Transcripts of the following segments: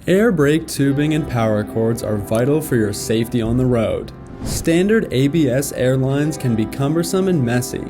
Air brake tubing and power cords are vital for your safety on the road. Standard ABS air lines can be cumbersome and messy.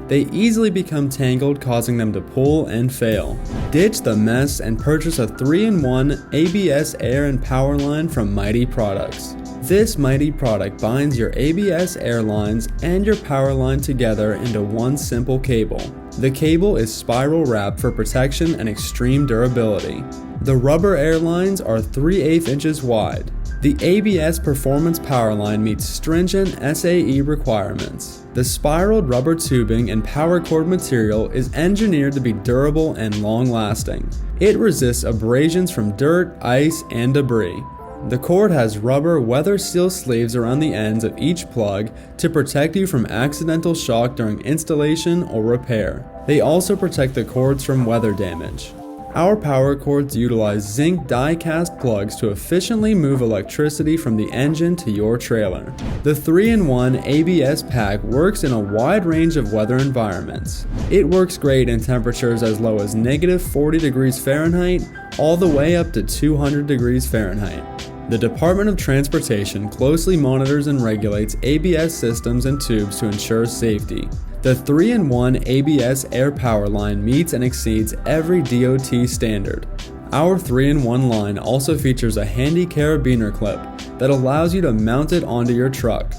They easily become tangled, causing them to pull and fail. Ditch the mess and purchase a 3-in-1 ABS air and power line from Mytee Products. This Mytee product binds your ABS air lines and your power line together into one simple cable. The cable is spiral wrapped for protection and extreme durability. The rubber air lines are 3/8 inches wide. The ABS performance power line meets stringent SAE requirements. The spiraled rubber tubing and power cord material is engineered to be durable and long-lasting. It resists abrasions from dirt, ice, and debris. The cord has rubber WeatherSeal sleeves around the ends of each plug to protect you from accidental shock during installation or repair. They also protect the cords from weather damage. Our power cords utilize zinc die-cast plugs to efficiently move electricity from the engine to your trailer. The 3-in-1 ABS pack works in a wide range of weather environments. It works great in temperatures as low as -40 degrees Fahrenheit all the way up to 200 degrees Fahrenheit. The Department of Transportation closely monitors and regulates ABS systems and tubes to ensure safety. The 3-in-1 ABS air power line meets and exceeds every DOT standard. Our 3-in-1 line also features a handy carabiner clip that allows you to mount it onto your truck.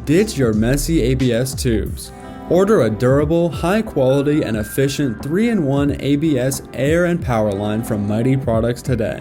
Ditch your messy ABS tubes. Order a durable, high quality, and efficient 3-in-1 ABS air and power line from Mytee Products today.